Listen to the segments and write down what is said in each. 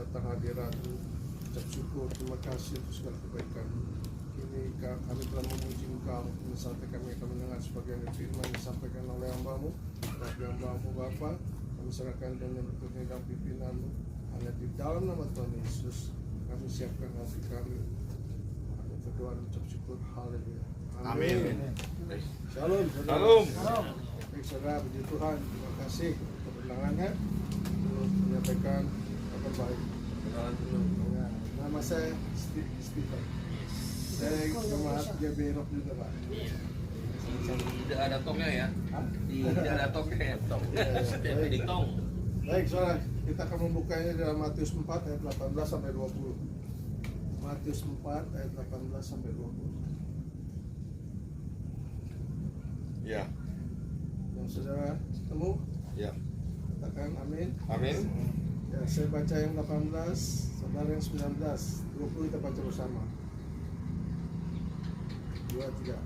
datang hadirat ucap syukur, terima kasih untuk segala kebaikan. Kini kami telah memuji Engkau. Ini saatnya kami akan mendengar sebagian dari firman yang disampaikan oleh hamba-Mu. Rabi hamba-Mu Bapa, kami serahkan dan berikutnya dalam pimpinan-Mu. Hanya di dalam nama Tuhan Yesus kami siapkan hati kami. Kami berdoa dan ucap syukur. Haleluya. Amin. Shalom. Shalom. Baik saudara, puji Tuhan. Terima kasih untuk undangannya untuk menyampaikan kabar baik. Kenalan dulu. Ya, nama saya Stephen. Saya jemaat JB Rock juga, Pak. Tidak ada tongnya ya. Hah? Tidak ada tongnya ya. Tong. Setiap di tong. Baik, saudara, kita akan membukanya dalam Matius 4 ayat 18 sampai 20. Matius 4 ayat 18 sampai 20. Ya. Yang saudara ketemu, Ya. katakan amin. Amin. Ya, saya baca yang 18, saudara yang 19, 20 kita baca bersama. 2, 3.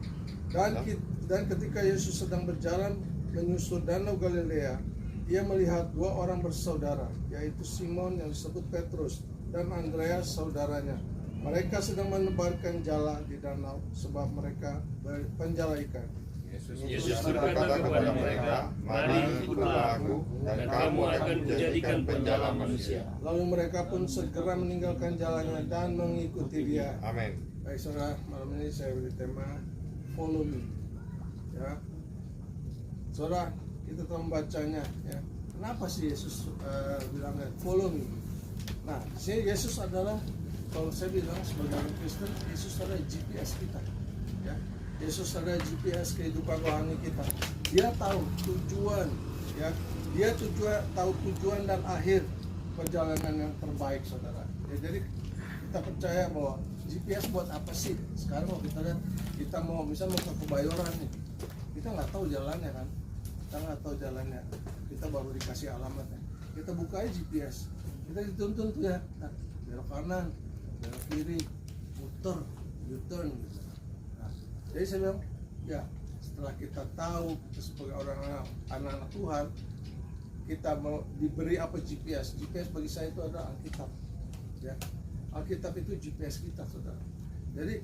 Dan ketika Yesus sedang berjalan menyusur danau Galilea, ia melihat dua orang bersaudara, yaitu Simon yang disebut Petrus dan Andreas saudaranya. Mereka sedang menebarkan jala di danau sebab mereka penjala ikan. Yesus berkata kepada mereka, "Mari ikutlah aku, dan kamu akan menjadikan penjala manusia." Lalu mereka pun segera meninggalkan jalannya dan mengikuti dia. Amin. Baik saudara, malam ini saya beri tema Follow Me. Ya, saudara, kita telah membacanya. Ya, kenapa sih Yesus bilangnya Follow Me? Nah, sini Yesus adalah, kalau saya bilang sebagai orang Kristen, Yesus adalah GPS kita. Ya, Yesus adalah GPS kehidupan rohani kita. Dia tahu tujuan, ya, dia tahu tujuan dan akhir perjalanan yang terbaik, saudara. Ya, jadi kita percaya bahwa GPS buat apa sih? Sekarang kalau kita lihat, kita mau misalnya mau ke Kebayoran nih, kita nggak tahu jalannya kan? Kita nggak tahu jalannya. Kita baru dikasih alamatnya. Kita buka aja GPS. Kita dituntun tuh ya, nah, belok kanan, belok kiri, muter, U-turn gitu. Nah, jadi saya bilang, ya setelah kita tahu kita sebagai orang anak-anak Tuhan, kita mau diberi apa GPS? GPS bagi saya itu adalah Alkitab. Ya, Alkitab itu GPS kita, saudara. Jadi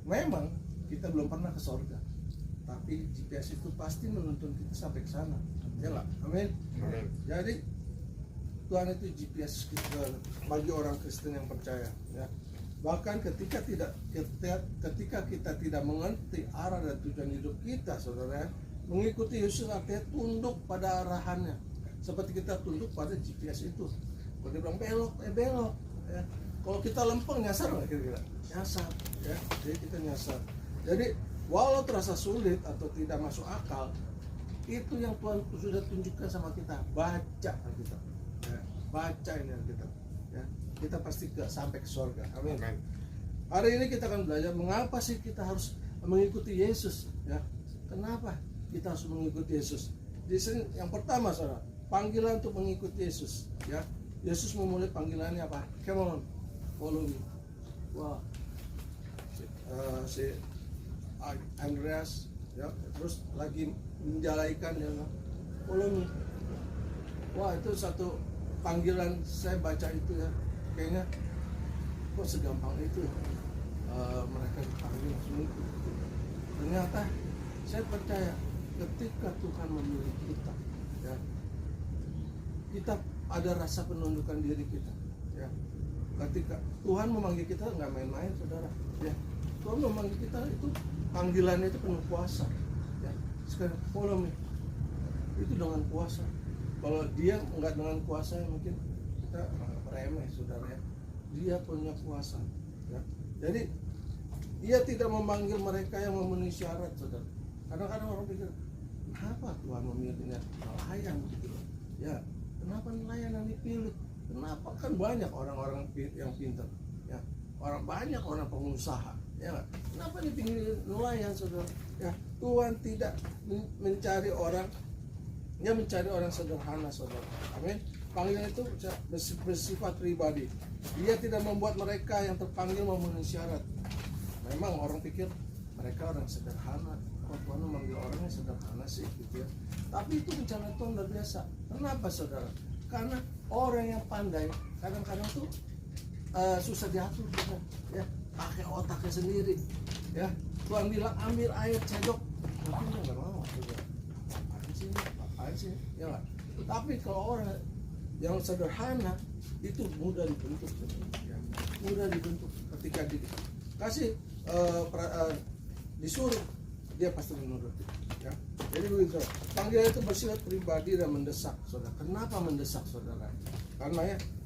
memang kita belum pernah ke sorga, tapi GPS itu pasti menuntun kita sampai ke sana. Ya lah, amin. Amin. Jadi Tuhan itu GPS kita bagi orang Kristen yang percaya. Ya. Bahkan ketika kita tidak mengerti arah dan tujuan hidup kita, saudara, mengikuti Yesus artinya tunduk pada arahannya. Seperti kita tunduk pada GPS itu. Kalau dia bilang belok, belok. Ya. Kalau kita lempeng nyasar nggak kira-kira? Nyasar, ya. Jadi kita nyasar. Jadi walau terasa sulit atau tidak masuk akal, itu yang Tuhan sudah tunjukkan sama kita. Baca Alkitab, ya. Baca ini Alkitab, ya. Kita pasti sampai ke surga. Amin. Amin. Hari ini kita akan belajar mengapa sih kita harus mengikuti Yesus, ya. Kenapa kita harus mengikuti Yesus? Di sini yang pertama, saudara, panggilan untuk mengikuti Yesus, ya. Yesus memulai panggilannya apa? Come on, follow me. Wah, si Andreas, ya, terus lagi menjalaikan dia, follow me. Wah, itu satu panggilan. Saya baca itu ya, kayaknya kok segampang itu mereka dipanggil langsung ikut. Ternyata saya percaya ketika Tuhan memilih kita, ya, kita ada rasa penundukan diri kita, ya. Ketika Tuhan memanggil kita nggak main-main, saudara, ya. Tuhan memanggil kita itu panggilannya itu penuh kuasa, ya. Sekarang follow me, itu dengan kuasa. Kalau dia nggak dengan kuasa, mungkin kita remeh, saudara, ya. Dia punya kuasa, ya. Jadi dia tidak memanggil mereka yang memenuhi syarat, saudara. Kadang-kadang orang pikir, kenapa Tuhan memilihnya nelayan gitu, ya. Kenapa nelayan yang dipilih? Kenapa? Kan banyak orang-orang yang pintar, ya. Banyak orang pengusaha, ya. Kenapa dipilih nelayan, saudara? Ya, Tuhan tidak mencari orang, dia mencari orang sederhana, saudara. Amin. Panggilan itu bersifat pribadi. Dia tidak membuat mereka yang terpanggil memenuhi syarat. Memang orang pikir mereka orang sederhana. Kok Tuhan memanggil orangnya sederhana sih, gitu ya. Tapi itu rencana Tuhan luar biasa. Kenapa, saudara? Karena orang yang pandai kadang-kadang tuh susah diatur gitu, ya, pakai otaknya sendiri, ya. Tuhan bilang ambil air cedok, mungkin dia nggak mau, apaan sih, ya nggak. Tapi kalau orang yang sederhana itu mudah dibentuk, ya. Mudah dibentuk ketika dikasih disuruh, dia pasti menurut, ya. Jadi begitu. Panggilan itu bersifat pribadi dan mendesak, saudara. Kenapa mendesak, saudara?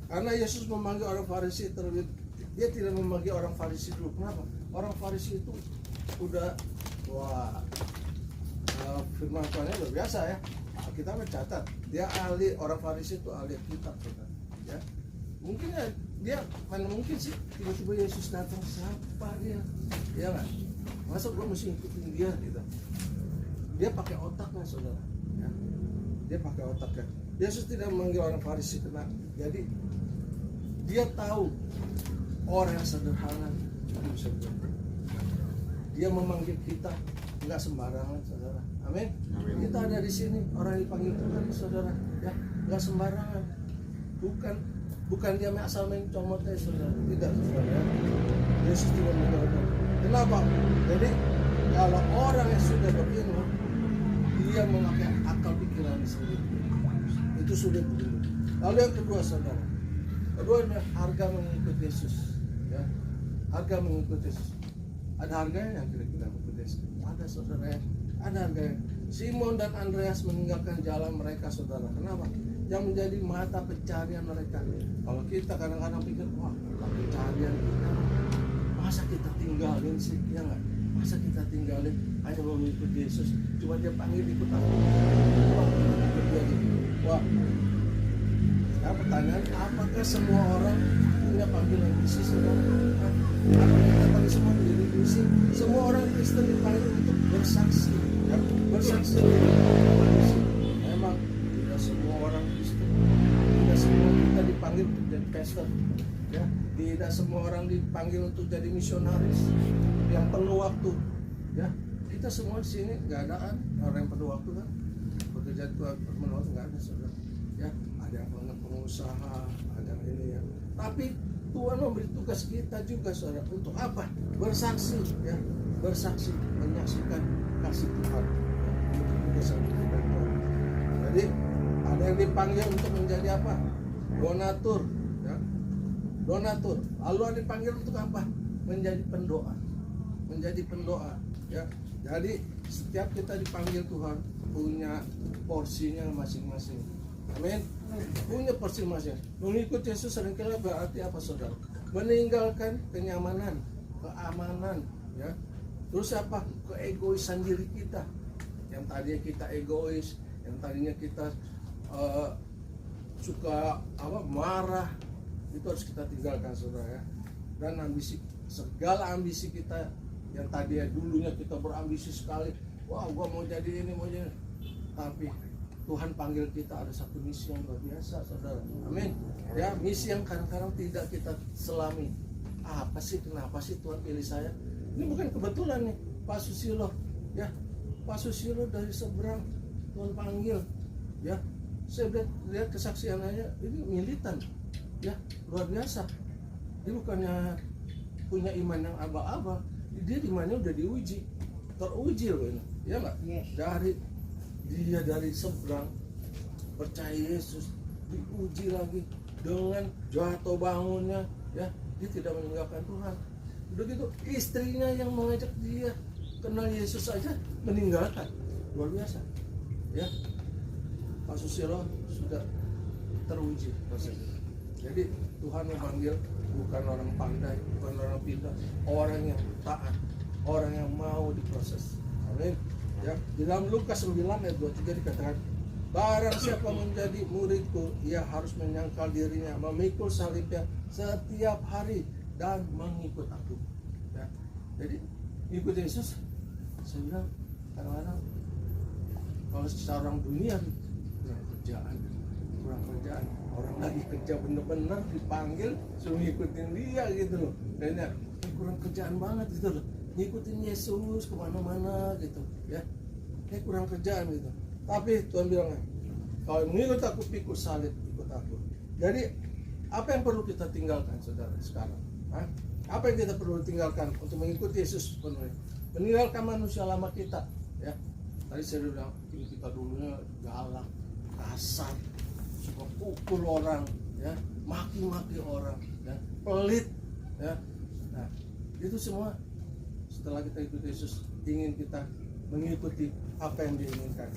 Karena Yesus memanggil orang Farisi terlebih, dia tidak memanggil orang Farisi dulu. Kenapa? Orang Farisi itu udah, firman Tuhan luar biasa, ya. Kita mencatat dia ahli, orang Farisi itu ahli kitab, saudara, ya. Mungkin ya, dia mana mungkin sih tiba-tiba Yesus datang, siapa dia, ya nggak? Masa gue mesti ikutin dia gitu? Dia pakai otaknya, saudara, ya. Dia pakai otaknya. Yesus tidak memanggil orang Farisi kena, jadi dia tahu orang yang sederhana itu bisa berubah. Dia memanggil kita nggak sembarangan, saudara. Amin. Kita ada di sini orang yang dipanggil Tuhan, saudara, ya, nggak sembarangan. Bukan dia asal main comot, saudara. Tidak, saudara, ya. Yesus tidak mengajarkan. Kenapa? Jadi kalau orang yang sudah berilmu, dia memakai akal pikiran sendiri. Itu sudah berilmu. Lalu yang kedua, saudara. Kedua adalah harga mengikut Yesus, ya. Harga mengikut Yesus. Ada harganya yang kira-kira mengikut Yesus. Ada, saudara, ya. Ada harganya. Simon dan Andreas meninggalkan jalan mereka, saudara. Kenapa? Yang menjadi mata pencarian mereka. Kalau kita kadang-kadang pikir, wah, pencarian kita, masa kita tinggalin sih, ya nggak? Masa kita tinggalin hanya mengikut Yesus? Cuma dia panggil ikut aku. Wah, ikut dia gitu. Wah. Nah, pertanyaan, apakah semua orang punya panggilan misi, saudara? Apakah kita panggil semua menjadi misi? Semua orang Kristen dipanggil untuk bersaksi, ya? Bersaksi. Memang tidak semua orang Kristen, tidak semua kita dipanggil untuk jadi pastor, ya. Tidak semua orang dipanggil untuk jadi misionaris yang penuh waktu, ya. Kita semua di sini nggak ada kan orang yang penuh waktu, kan? Bekerja penuh waktu nggak ada, saudara, ya. Ada yang pengusaha, ada yang ini, ya. Tapi Tuhan memberi tugas kita juga, saudara, untuk apa? Bersaksi, ya. Bersaksi, menyaksikan kasih Tuhan. Jadi ada yang dipanggil untuk menjadi apa? Donatur, ya. Donatur. Lalu ada dipanggil untuk apa? Menjadi pendoa. Menjadi pendoa, ya. Jadi setiap kita dipanggil Tuhan punya porsinya masing-masing. Amin. Punya porsi masing-masing. Mengikut Yesus seringkali berarti apa, saudara? Meninggalkan kenyamanan, keamanan, ya. Terus apa? Keegoisan diri kita. Yang tadinya kita egois, yang tadinya kita suka marah, itu harus kita tinggalkan, saudara, ya. Dan ambisi, segala ambisi kita yang tadinya dulunya kita berambisi sekali, wah, gua mau jadi ini, mau jadi, tapi Tuhan panggil kita ada satu misi yang luar biasa, saudara. Amin. Ya, misi yang kadang-kadang tidak kita selami. Apa sih, kenapa sih Tuhan pilih saya? Ini bukan kebetulan nih, Pak Susilo, ya. Pak Susilo dari seberang Tuhan panggil, ya. Saya lihat kesaksiannya, ini militan, ya, luar biasa. Dia bukannya punya iman yang abal-abal, dia imannya udah diuji, teruji loh ini, ya nggak? Yes. Dari seberang percaya Yesus, diuji lagi dengan jatuh bangunnya, ya. Dia tidak meninggalkan Tuhan. Udah gitu istrinya yang mengajak dia kenal Yesus saja meninggalkan, luar biasa, ya. Pak Susilo sudah teruji prosesnya. Jadi Tuhan memanggil bukan orang pandai, bukan orang pintar, orang yang taat, orang yang mau diproses. Amin. Ya, di dalam Lukas 9 ayat 23 dikatakan, barang siapa menjadi muridku, ia harus menyangkal dirinya, memikul salibnya setiap hari dan mengikut aku. Ya. Jadi ikut Yesus, saya bilang kadang-kadang kalau secara orang dunia kurang kerjaan, orang lagi kerja bener-bener dipanggil suruh ngikutin dia gitu loh, kayaknya kurang kerjaan banget gitu loh, ngikutin Yesus kemana-mana gitu, ya, kayak kurang kerjaan gitu. Tapi Tuhan bilang, kalau mengikut aku, pikul salib, ikut aku. Jadi Apa yang perlu kita tinggalkan, saudara, sekarang? Hah? Apa yang kita perlu tinggalkan untuk mengikuti Yesus sepenuhnya? Meninggalkan manusia lama kita, ya. Tadi saya bilang kita dulunya galak, kasar, suka pukul orang, ya, maki-maki orang, ya, pelit, ya. Nah, itu semua setelah kita ikut Yesus, ingin kita mengikuti apa yang diinginkan,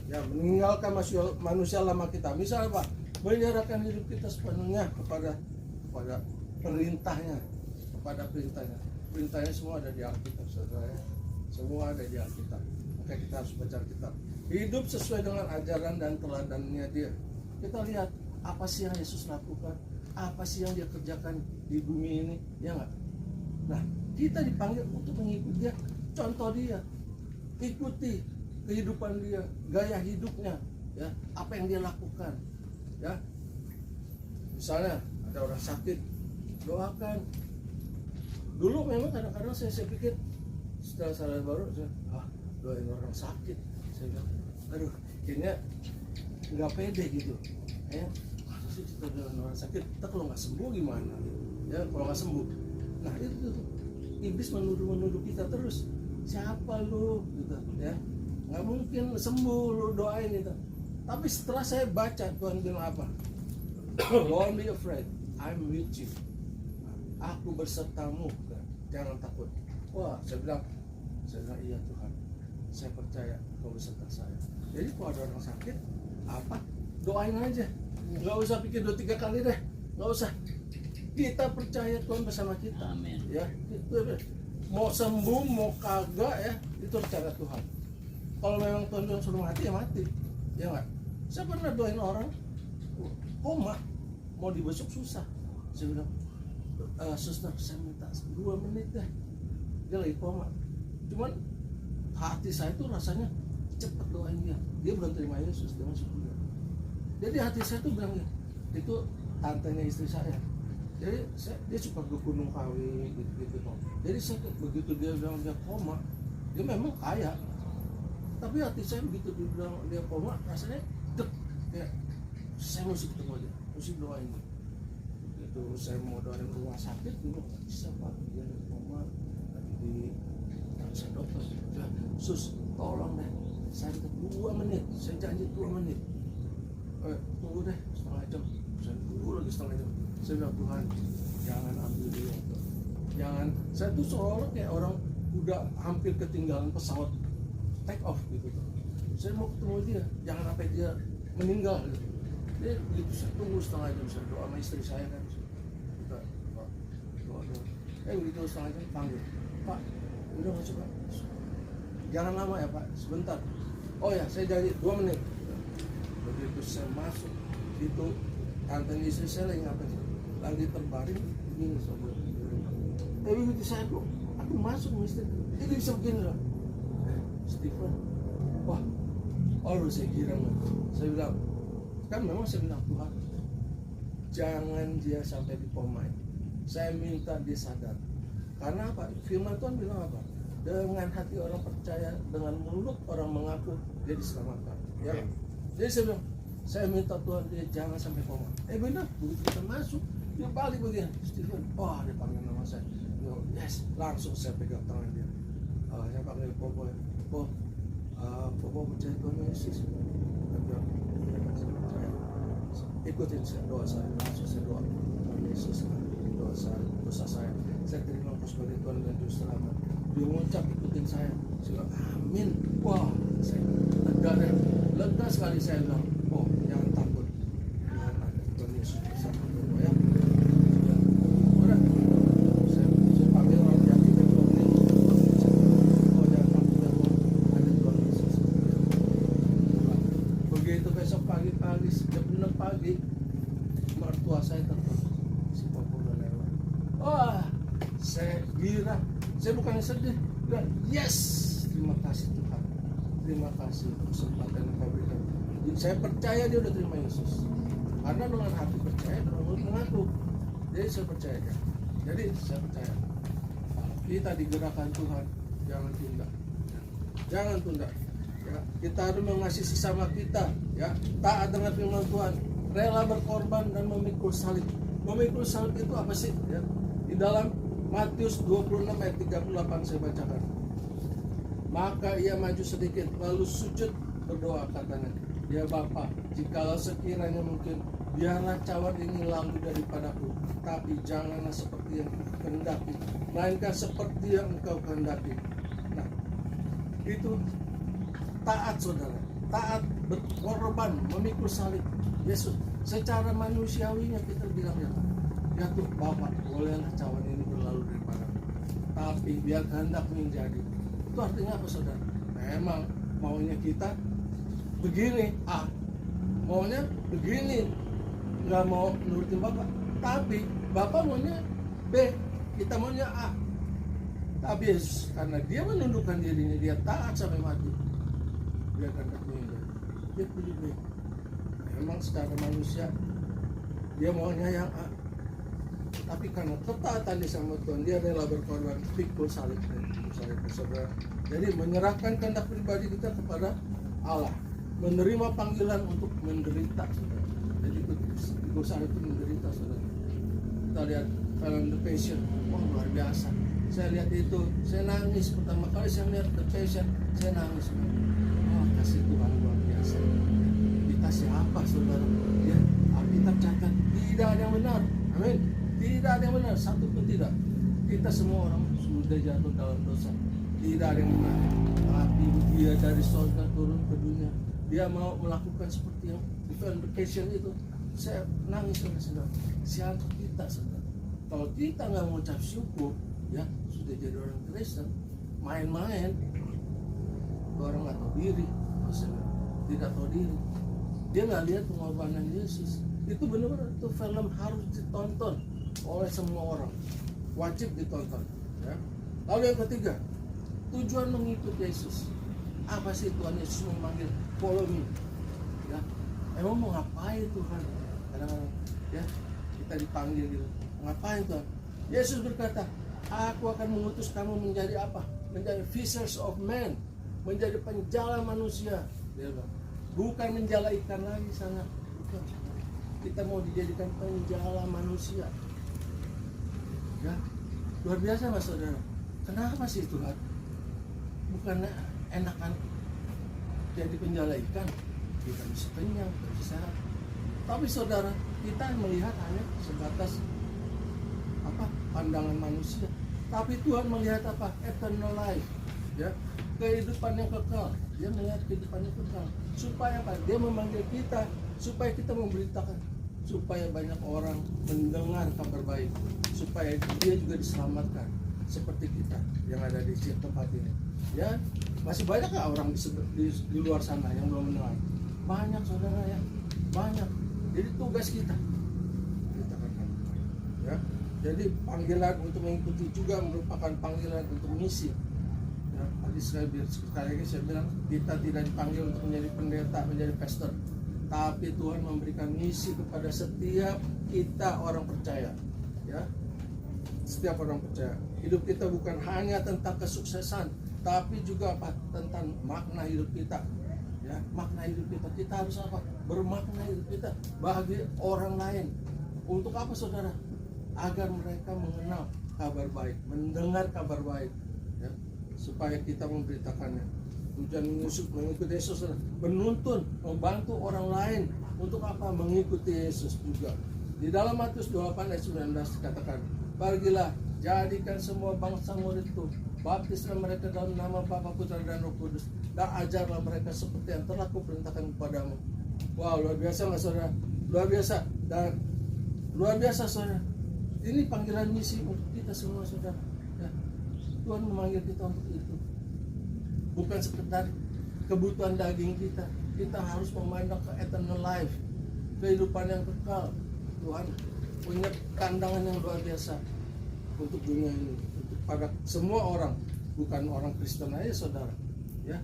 ya, meninggalkan manusia lama kita. Misal apa? Menyerahkan hidup kita sepenuhnya kepada perintahnya, kepada perintahnya semua ada di Alkitab, saudara, ya. Semua ada di Alkitab. Maka kita harus baca Alkitab, hidup sesuai dengan ajaran dan teladannya dia. Kita lihat apa sih yang Yesus lakukan, apa sih yang dia kerjakan di bumi ini, ya nggak? Nah, kita dipanggil untuk mengikuti dia, contoh dia, ikuti kehidupan dia, gaya hidupnya, ya, apa yang dia lakukan, ya. Misalnya ada orang sakit, doakan. Dulu memang kadang-kadang saya pikir setelah sadar baru, saya doain orang sakit, saya bilang, aduh, kayaknya nggak pede gitu, ya. Masa sih kita doain orang sakit, kita kalau nggak sembuh gimana, ya, kalau nggak sembuh. Nah itu tuh, iblis menuduh kita terus, siapa lu, gitu, ya, nggak mungkin sembuh lu doain itu. Tapi setelah saya baca, Tuhan bilang apa? Don't be afraid, I'm with you. Aku bersertamu, jangan takut. Wah, saya bilang iya Tuhan, saya percaya Kau beserta saya. Jadi kalau ada orang sakit, apa? Doain aja, nggak usah pikir 2-3 kali deh, nggak usah. Kita percaya Tuhan bersama kita. Amin. Ya, itu mau sembuh mau kagak, ya, itu rencana Tuhan. Kalau memang Tuhan suruh mati, ya mati, ya nggak? Saya pernah doain orang koma, mau dibesuk susah. Saya bilang, suster, saya minta 2 menit deh, dia lagi koma. Cuman hati saya tuh rasanya cepet doain dia belum terima Yesus, dia masuk surga. Jadi hati saya tuh bilang, itu tantenya istri saya. Jadi dia suka ke Gunung Kawi gitu. Jadi saya begitu dia bilang dia koma, dia memang kaya, tapi hati saya begitu dia bilang dia koma, rasanya dek, ya, saya mesti ketemu dia, mesti doain dia. Begitu saya mau doain rumah sakit dulu, nggak bisa Pak, dia koma lagi saya dokter. Sus, tolong deh, saya minta 2 menit, saya janji 2 menit. Tunggu deh setengah jam, saya tunggu lagi setengah jam. Saya bilang, Tuhan, jangan ambil dia, jangan. Saya tuh seolah kayak orang udah hampir ketinggalan pesawat take off gitu. Saya mau ketemu dia, jangan sampai dia meninggal gitu. Jadi begitu saya tunggu setengah jam, saya doa sama istri saya kan, kita doa. Begitu setengah jam panggil, Pak, udah masuk Pak, jangan lama ya Pak, sebentar. Oh ya, saya janji 2 menit. Begitu saya masuk, itu tante istri saya lagi ngapain? Lagi terbaring ini saudara. Tapi begitu saya aku masuk istri, itu bisa begini loh. Stephen, wah, lu saya kira saya bilang, kan memang saya bilang Tuhan, jangan dia sampai dikomai. Saya minta dia sadar. Karena apa? Firman Tuhan bilang apa? Dengan hati orang percaya, dengan mulut orang mengaku, dia diselamatkan. Ya. Jadi saya bilang, saya minta Tuhan dia jangan sampai koma. Benar, begitu kita masuk, dia balik begini, Stephen, dia panggil nama saya. Yes, langsung saya pegang tangan dia. Saya panggil Popo, Popo percaya Tuhan Yesus. Dia bilang, saya percaya. Ikutin saya, doa saya, langsung saya doa. Tuhan Yesus, dosa saya terima sebagai Tuhan dan Juru Selamat. Dia mengucap ikutin saya bilang amin. Wah, saya lega sekali. Saya bilang, jangan takut, Tuhan ada, Tuhan Yesus bersama kamu, ya. Udah, saya panggil orang jati dan Tuhan Yesus. Jangan takut ya Tuhan, ada Tuhan Yesus. Begitu besok pagi-pagi jam 6 pagi, mertua saya telepon, si Papa udah lewat. Saya girang, saya bukannya sedih, bilang yes, terima kasih Tuhan, terima kasih kesempatan yang Kau berikan. Saya percaya dia udah terima Yesus, karena dengan hati percaya, dengan mulut mengaku. Jadi saya percaya dia. Jadi saya percaya kita digerakkan Tuhan, jangan tunda, jangan tunda. Ya, kita harus mengasihi sesama kita, ya, taat dengan firman Tuhan, rela berkorban dan memikul salib, Memikul salib itu apa sih? Ya. Di dalam Matius 26 ayat 38 saya bacakan. Maka ia maju sedikit lalu sujud berdoa katanya, ya Bapa, jikalau sekiranya mungkin, biarlah cawan ini lalu daripadaku, tapi janganlah seperti yang kehendaki, melainkan seperti yang Engkau kehendaki. Nah, itu taat saudara, taat berkorban, memikul salib Yesus. Secara manusiawinya kita bilang ya tuh Bapak, bolehlah cawan ini berlalu daripadaku, tapi biar kehendakmu yang jadi. Itu artinya apa saudara? Memang maunya kita begini, maunya begini, nggak mau nurutin Bapak. Tapi Bapak maunya B, kita maunya A. Tapi Yesus, karena dia menundukkan dirinya, dia taat sampai mati, dia akan meninggal. Dia pilih B. Memang secara manusia dia maunya yang A. Tapi karena ketaatan dia sama Tuhan, dia rela berkorban, pikul salib saudara. Jadi menyerahkan kehendak pribadi kita kepada Allah, menerima panggilan untuk menderita saudara. Jadi pikul salib itu menderita saudara. Kita lihat film The Passion, wah luar biasa. Saya lihat itu, saya nangis pertama kali saya lihat The Passion, saya nangis. Oh, kasih Tuhan luar biasa. Kita siapa saudara? Ya, Alkitab catat tidak ada yang benar. Amin. Tidak ada yang benar, satu pun tidak. Kita semua orang sudah jatuh dalam dosa. Tidak ada yang benar. Tapi dia dari surga turun ke dunia. Dia mau melakukan seperti yang di film The Passion itu. Saya nangis saudara. Siapa kita saudara? Kalau kita nggak mengucap syukur, ya sudah jadi orang Kristen, main-main, orang nggak tahu diri, saudara. Tidak tahu diri. Dia nggak lihat pengorbanan Yesus. Itu benar-benar itu film harus ditonton oleh semua orang, wajib ditonton. Ya. Lalu yang ketiga, tujuan mengikuti Yesus. Apa sih Tuhan Yesus memanggil follow me? Ya, emang mau ngapain Tuhan? Kadang-kadang ya kita dipanggil gitu, ngapain Tuhan? Yesus berkata, aku akan mengutus kamu menjadi apa? Menjadi fishers of men, menjadi penjala manusia. Dia bilang, bukan menjala ikan lagi sana. Bukan. Kita mau dijadikan penjala manusia. Ya, luar biasa mas saudara. Kenapa sih Tuhan? Bukan enakan jadi penjala ikan, kita bisa kenyang, bisa sehat. Tapi saudara, kita melihat hanya sebatas pandangan manusia. Tapi Tuhan melihat apa? Eternal life, ya, kehidupan yang kekal. Dia melihat kehidupan yang kekal. Supaya apa? Dia memanggil kita supaya kita memberitakan, supaya banyak orang mendengar kabar baik, supaya dia juga diselamatkan seperti kita yang ada di tempat ini. Ya, masih banyak nggak orang di luar sana yang belum mendengar? Banyak saudara ya, banyak. Jadi tugas kita kan, ya. Jadi panggilan untuk mengikuti juga merupakan panggilan untuk misi. Ya, tadi sekali lagi saya bilang kita tidak dipanggil untuk menjadi pendeta, menjadi pastor. Tapi Tuhan memberikan misi kepada setiap kita orang percaya, ya. Setiap orang percaya. Hidup kita bukan hanya tentang kesuksesan, tapi juga apa? Tentang makna hidup kita. Ya, makna hidup kita. Kita harus apa? Bermakna hidup kita bagi orang lain. Untuk apa saudara? Agar mereka mengenal kabar baik, mendengar kabar baik, ya. Supaya kita memberitakannya. Tujuan mengikuti Yesus, menuntun, membantu orang lain untuk apa? Mengikuti Yesus juga. Di dalam Matius 28 ayat 19 dikatakan, pergilah, jadikan semua bangsa muridku, baptislah mereka dalam nama Bapa, Putra dan Roh Kudus, dan ajarlah mereka seperti yang telah kuperintahkan kepadamu. Wow, luar biasa nggak saudara? Luar biasa. Dan luar biasa saudara. Ini panggilan misi untuk kita semua saudara. Ya. Tuhan memanggil kita untuk itu. Bukan sekedar kebutuhan daging kita. Kita harus memandang ke eternal life, kehidupan yang kekal. Tuhan punya tandangan yang luar biasa untuk dunia ini, untuk pada semua orang, bukan orang Kristen aja saudara. Ya,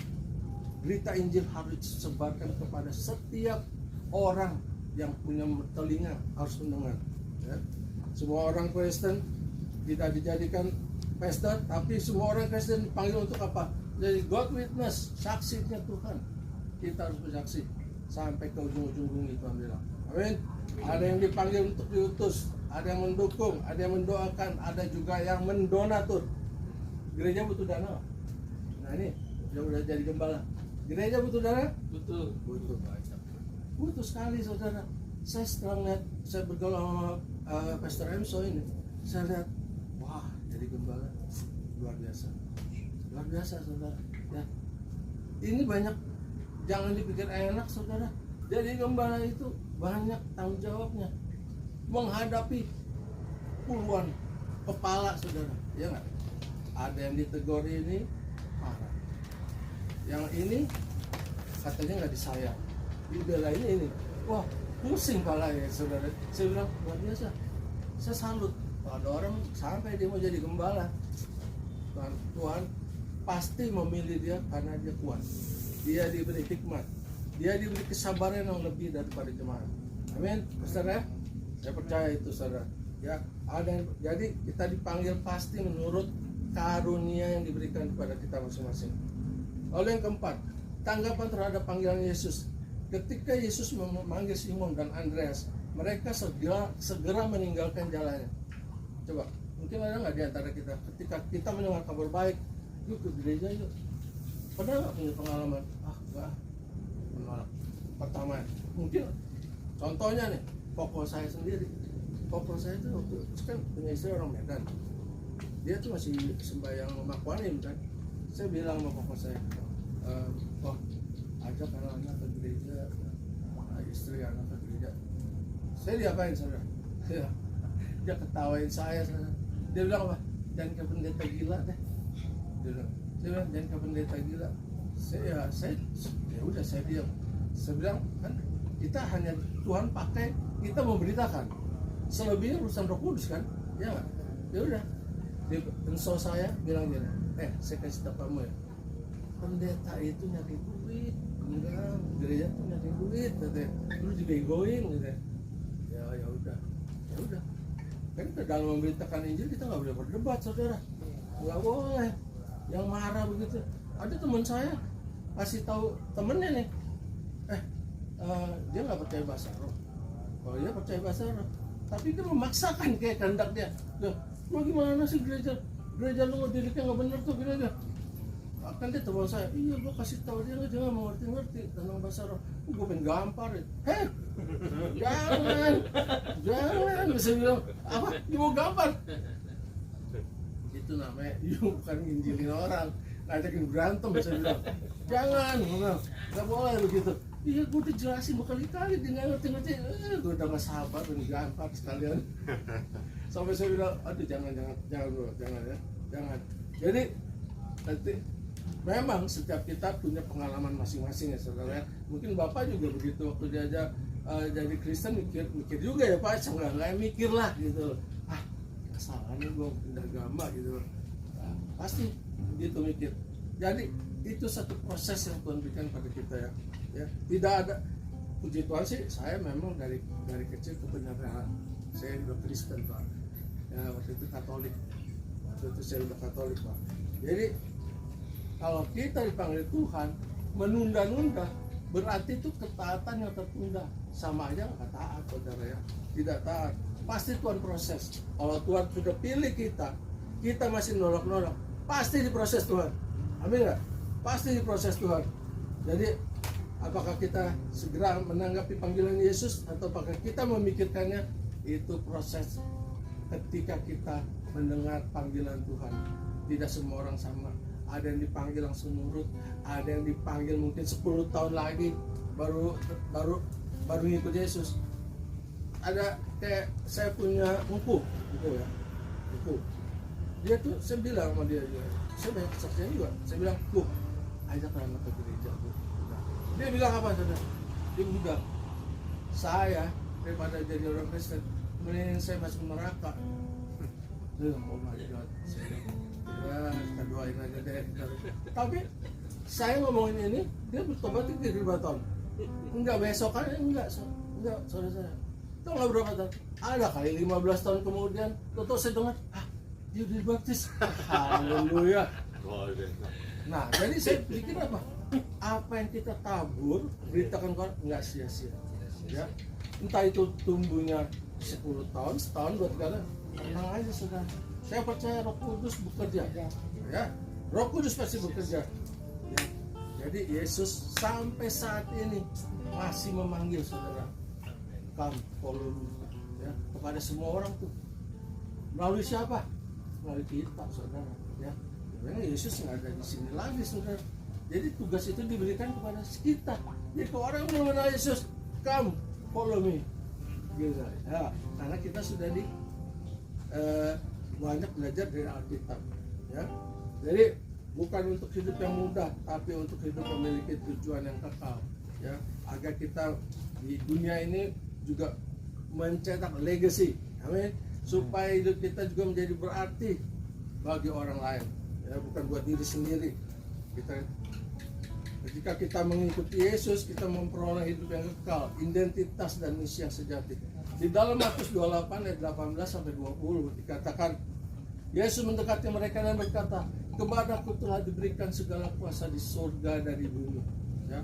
berita Injil harus disebarkan kepada setiap orang yang punya telinga harus mendengar. Ya. Semua orang Kristen tidak dijadikan pastor, tapi semua orang Kristen dipanggil untuk apa? Jadi God witness, saksinya Tuhan. Kita harus bersaksi sampai ke ujung-ujung bumi, Tuhan bilang. Amin. Ada yang dipanggil untuk diutus, ada yang mendukung, ada yang mendoakan, ada juga yang mendonatur. Gereja butuh dana. Nah ini udah jadi gembala. Gereja butuh dana? Betul. Butuh. Butuh sekali saudara. Saya setelah lihat, saya bergaul sama Pastor Emso ini, saya lihat, wah jadi gembala luar biasa saudara. Ya, ini banyak, jangan dipikir enak saudara. Jadi gembala itu banyak tanggung jawabnya, menghadapi puluhan kepala saudara, ya nggak? Ada yang ditegur ini marah, yang ini katanya nggak disayang, dibelain ini, wah pusing palanya saudara. Saya bilang luar biasa, saya salut. Ada orang sampai dia mau jadi gembala, Tuhan pasti memilih dia karena dia kuat, dia diberi hikmat, dia diberi kesabaran yang lebih daripada jemaat. Amin, saudara. Saya percaya itu saudara. Ya, jadi kita dipanggil pasti menurut karunia yang diberikan kepada kita masing-masing. Lalu yang keempat, tanggapan terhadap panggilan Yesus. Ketika Yesus memanggil Simon dan Andreas, mereka segera meninggalkan jalannya. Coba, mungkin ada nggak di antara kita ketika kita mendengar kabar baik, yuk ke gereja yuk. Pernah nggak punya pengalaman? Enggak, menolak. Pertama, mungkin contohnya nih, pokok saya sendiri. Pokok saya itu waktu itu kan punya istri orang Medan. Dia tuh masih sembahyang makwanim kan. Saya bilang sama pokok saya, kok ajak anak-anak ke gereja, istri anak ke gereja. Saya diapain saudara? Dia ketawain saya saudara. Dia bilang apa? Jangan ke pendeta gila deh. Dia bilang jangan ke pendeta gila. Saya ya udah saya diam. Saya bilang kan kita hanya Tuhan pakai kita memberitakan. Selebihnya urusan Roh Kudus kan, ya nggak? Ya udah. Dia ensor saya bilang gini, saya kasih tahu kamu ya, pendeta itu nyari duit, enggak, gereja itu nyari duit, katanya, lu dibegoin, gitu. Ya udah. Kan dalam memberitakan Injil kita nggak boleh berdebat, saudara, nggak boleh. Yang marah begitu. Ada teman saya kasih tahu temennya nih, dia nggak percaya bahasa roh. Kalau dia percaya bahasa roh, tapi dia memaksakan kayak kehendak dia. Lu gimana sih gereja lu ngedidiknya nggak bener tuh gereja. Kan dia teman saya, iya gua kasih tahu dia nggak mau ngerti tentang bahasa roh. Gua pengen gampar ya. Jangan bisa bilang apa? Dia mau gampar. Itu namanya, bukan nginjilin orang, ngajakin berantem bisa bilang. Jangan, nggak boleh begitu. Iya, gue udah jelasin berkali-kali, dia nggak ngerti. Gue udah nggak sabar, udah gampar sekalian. Sampai saya bilang, aduh jangan ya. Jadi nanti memang setiap kita punya pengalaman masing-masing ya saudara. Mungkin bapak juga begitu waktu diajak jadi Kristen mikir juga ya pak, nggak mikir lah gitu. Kesalahannya gue pindah agama gitu. Pasti gitu mikir. Jadi itu satu proses yang Tuhan berikan pada kita ya. Tidak ada, puji Tuhan sih saya memang dari kecil kebenaran. Saya udah Kristen pak. Ya, waktu itu Katolik. Waktu itu saya udah Katolik pak. Jadi kalau kita dipanggil Tuhan menunda-nunda, berarti itu ketaatan yang tertunda. Sama aja nggak taat saudara ya. Tidak taat. Pasti Tuhan proses. Kalau Tuhan sudah pilih kita masih nolak-nolak, pasti diproses Tuhan. Amin nggak? Pasti diproses Tuhan. Jadi apakah kita segera menanggapi panggilan Yesus atau apakah kita memikirkannya? Itu proses ketika kita mendengar panggilan Tuhan. Tidak semua orang sama. Ada yang dipanggil langsung nurut, ada yang dipanggil mungkin 10 tahun lagi baru ngikut Yesus. Ada kayak saya punya empu ya. Dia tuh, saya bilang sama dia juga, saya banyak kesaksian juga. Saya bilang, ajak anak ke gereja. Dia bilang apa saudara? Dia bilang, saya daripada jadi orang Kristen, mending saya masuk neraka. Oh my God. Ya, kita doain aja deh. Tapi saya ngomongin ini, dia bertobat 3 tahun. Enggak besokan, enggak saudara saya. Tahu nggak berapa tahun? Ada kali 15 tahun kemudian, tuh saya dengar, dia dibaptis. Haleluya. Nah, jadi saya pikir apa? Apa yang kita tabur, beritakan Tuhan, nggak sia-sia. Ya, entah itu tumbuhnya 10 tahun, setahun, 2-3 tahun, tenang aja saudara. Saya percaya Roh Kudus bekerja, ya. Roh Kudus pasti bekerja. Ya. Jadi Yesus sampai saat ini masih memanggil saudara, come follow me, ya, kepada semua orang tuh. Melalui siapa? Melalui kita, saudara. Ya, sebenarnya Yesus nggak ada di sini lagi, saudara. Jadi tugas itu diberikan kepada kita. Jadi kalau orang mengenal Yesus, come follow me, gitu. Ya, karena kita sudah banyak belajar dari Alkitab, ya. Jadi bukan untuk hidup yang mudah, tapi untuk hidup memiliki tujuan yang kekal, ya. Agar kita di dunia ini juga mencetak legacy, amin. Supaya hidup kita juga menjadi berarti bagi orang lain, ya, bukan buat diri sendiri. Ketika kita mengikuti Yesus, kita memperoleh hidup yang kekal, identitas dan misi yang sejati. Di dalam Matius 28 ayat 18 sampai 20 dikatakan, Yesus mendekati mereka dan berkata, kepadaku telah diberikan segala kuasa di surga dan di bumi. Ya.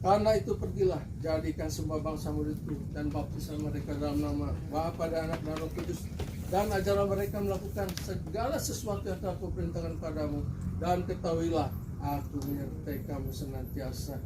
Karena itu pergilah, jadikan semua bangsa muridku dan baptislah mereka dalam nama Bapa dan Anak dan Roh Kudus, dan ajarlah mereka melakukan segala sesuatu yang telah kuperintahkan padamu, dan ketahuilah aku menyertai kamu senantiasa.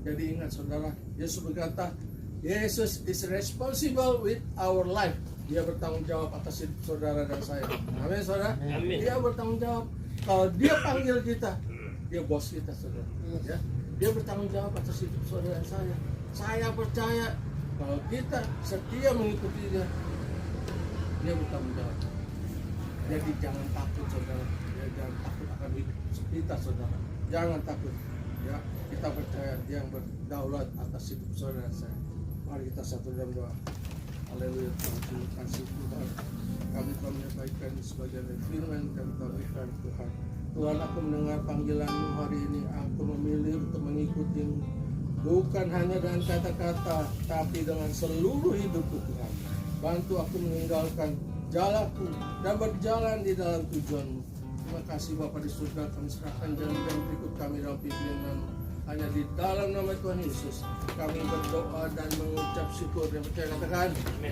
Jadi ingat saudara, Yesus berkata, Yesus is responsible with our life. Dia bertanggung jawab atas hidup saudara dan saya. Amin saudara. Amin. Dia bertanggung jawab. Kalau dia panggil kita, dia bos kita saudara. Ya. Dia bertanggung jawab atas hidup saudara dan saya. Saya percaya kalau kita setia mengikuti dia, dia bertanggung jawab. Jadi jangan takut saudara. Ya, jangan takut akan hidup kita saudara. Jangan takut. Ya, kita percaya dia yang berdaulat atas hidup saudara dan saya. Mari kita satu dalam doa. Haleluya. Terima kasih Tuhan. Kami telah menyampaikan sebagian dari firman kami berikan Tuhan. Tuhan, aku mendengar panggilan-Mu hari ini. Aku memilih untuk mengikuti-Mu, bukan hanya dengan kata-kata, tapi dengan seluruh hidupku Tuhan. Bantu aku meninggalkan jalanku dan berjalan di dalam tujuan-Mu. Terima kasih Bapa di surga, kami serahkan jalan-jalan berikut kami dalam pimpinan-Mu. Hanya di dalam nama Tuhan Yesus kami berdoa dan mengucap syukur dan percaya, katakan amin.